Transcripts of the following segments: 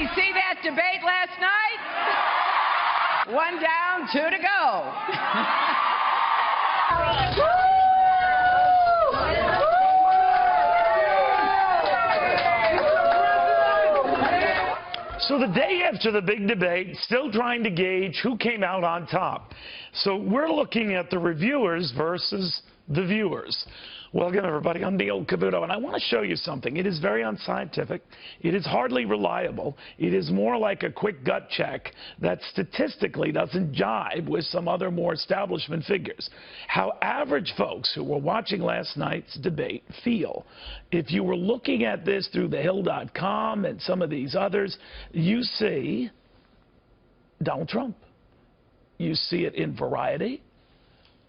Everybody see that debate last night? One down, two to go. So the day after the big debate, still trying to gauge who came out on top. So we're looking at the reviewers versus the viewers. Welcome, everybody. I'm Neil Cavuto, and I want to show you something. It is very unscientific. It is hardly reliable. It is more like a quick gut check that statistically doesn't jibe with some other more establishment figures. How average folks who were watching last night's debate feel. If you were looking at this through thehill.com and some of these others, you see Donald Trump. You see it in Variety.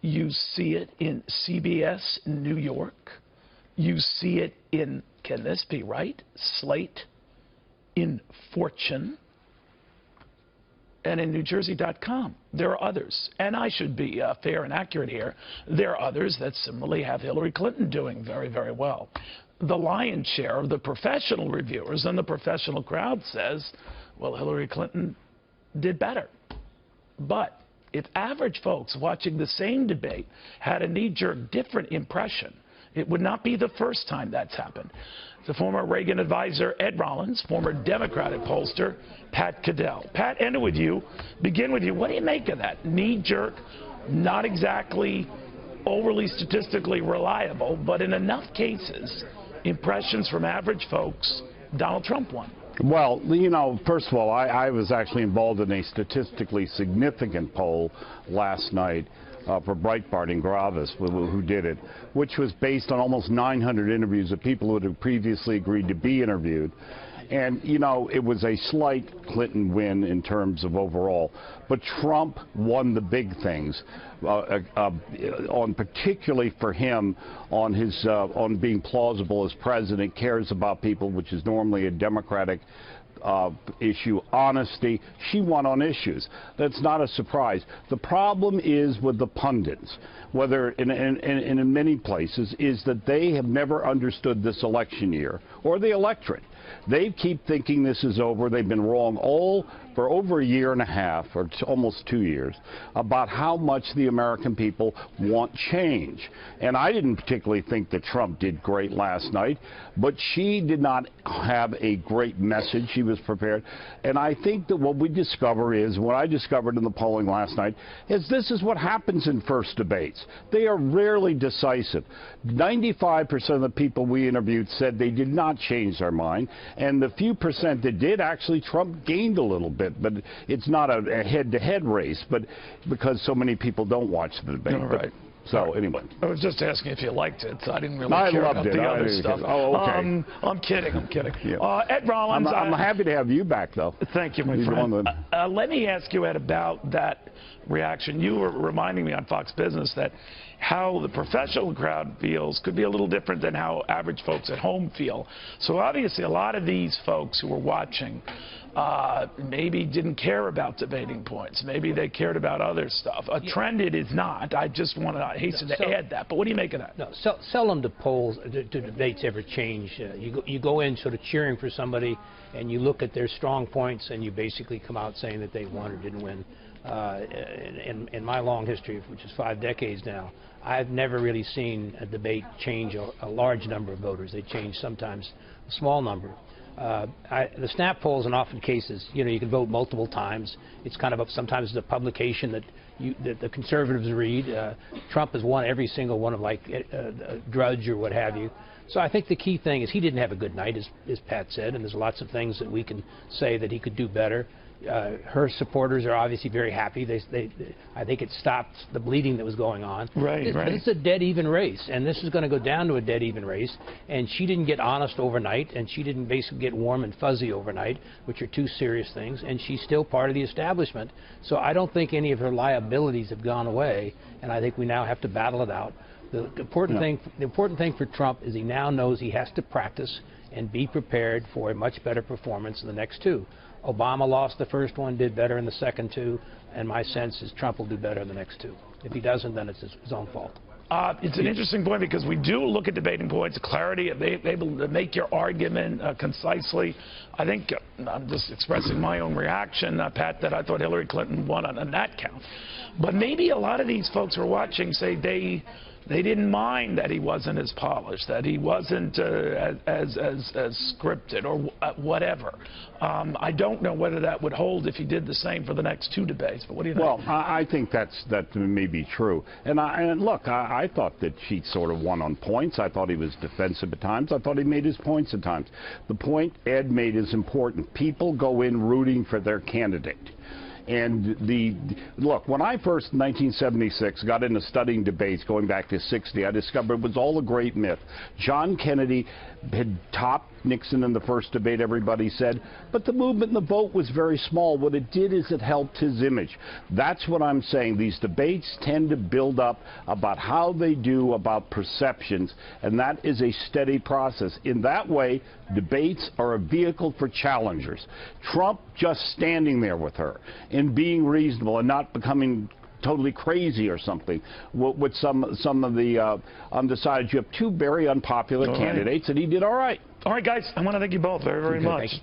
You see it in CBS New York. You see it in, can this be right, Slate, in Fortune, and in NewJersey.com. There are others, and I should be fair and accurate here. There are others that similarly have Hillary Clinton doing very, very well. The lion's share of the professional reviewers and the professional crowd says, well, Hillary Clinton did better. But if average folks watching the same debate had a knee-jerk different impression, it would not be the first time that's happened. The former Reagan advisor Ed Rollins, former Democratic pollster Pat Caddell. Pat, begin with you. What do you make of that? Knee-jerk, not exactly overly statistically reliable, but in enough cases, impressions from average folks, Donald Trump won. Well, you know, first of all, I was actually involved in a statistically significant poll last night for Breitbart and Gravis, who did it, which was based on almost 900 interviews of people who had previously agreed to be interviewed. And, you know, it was a slight Clinton win in terms of overall. But Trump won the big things, particularly for him on being plausible as president, cares about people, which is normally a Democratic issue. Honesty. She won on issues. That's not a surprise. The problem is with the pundits, whether in many places, is that they have never understood this election year or the electorate. They keep thinking this is over. They've been wrong for over a year and a half, or almost 2 years, about how much the American people want change. And I didn't particularly think that Trump did great last night, but she did not have a great message. She was prepared. And I think that what we discover is, what I discovered in the polling last night, is this is what happens in first debates. They are rarely decisive. 95% of the people we interviewed said they did not change their mind. And the few percent that did, actually, Trump gained a little bit. But it's not a head-to-head race, but because so many people don't watch the debate. All right. So, anyway. I was just asking if you liked it. So I didn't really care about the other stuff. Oh, okay. I'm kidding. Yeah. Ed Rollins. I'm happy to have you back, though. Thank you, my friend. Let me ask you, Ed, about that reaction. You were reminding me on Fox Business that how the professional crowd feels could be a little different than how average folks at home feel. So obviously a lot of these folks who were watching maybe didn't care about debating points. Maybe they cared about other stuff. A trend it is not. I just want to hasten to add that. But what do you make of that? No, seldom do polls, do debates ever change. You go in sort of cheering for somebody, and you look at their strong points, and you basically come out saying that they won or didn't win. In my long history, which is 5 decades now, I've never really seen a debate change a large number of voters. They change sometimes a small number. The snap polls, in often cases, you know, you can vote multiple times. It's kind of sometimes the publication that the conservatives read. Trump has won every single one of, like, Drudge or what have you. So I think the key thing is he didn't have a good night, as Pat said, and there's lots of things that we can say that he could do better. Her supporters are obviously very happy. I think it stopped the bleeding that was going on. Right. But it's a dead even race, and this is going to go down to a dead even race. And she didn't get honest overnight, and she didn't basically get warm and fuzzy overnight, which are two serious things. And she's still part of the establishment. So I don't think any of her liabilities have gone away, and I think we now have to battle it out. The important thing for Trump is he now knows he has to practice and be prepared for a much better performance in the next two. Obama lost the first one, did better in the second two, and my sense is Trump will do better in the next two. If he doesn't, then it's his own fault. It's an interesting point because we do look at debating points, clarity, able to make your argument concisely. I think I'm just expressing my own reaction, Pat, that I thought Hillary Clinton won on that count. But maybe a lot of these folks who are watching say they didn't mind that he wasn't as polished, that he wasn't as scripted or whatever. I don't know whether that would hold if he did the same for the next 2 debates. But what do you think? Well, I think that may be true. And look, I thought that she sort of won on points. I thought he was defensive at times. I thought he made his points at times. The point Ed made is important. People go in rooting for their candidate. And look, when I first, in 1976, got into studying debates going back to 60, I discovered it was all a great myth. John Kennedy had topped Nixon in the first debate, everybody said, but the movement and the vote was very small. What it did is it helped his image. That's what I'm saying. These debates tend to build up about how they do, about perceptions, and that is a steady process. In that way, debates are a vehicle for challengers. Trump just standing there with her and being reasonable and not becoming totally crazy or something. With some of the undecided, you have 2 very unpopular candidates, and he did all right. All right, guys, I want to thank you both very, very much. Thank you.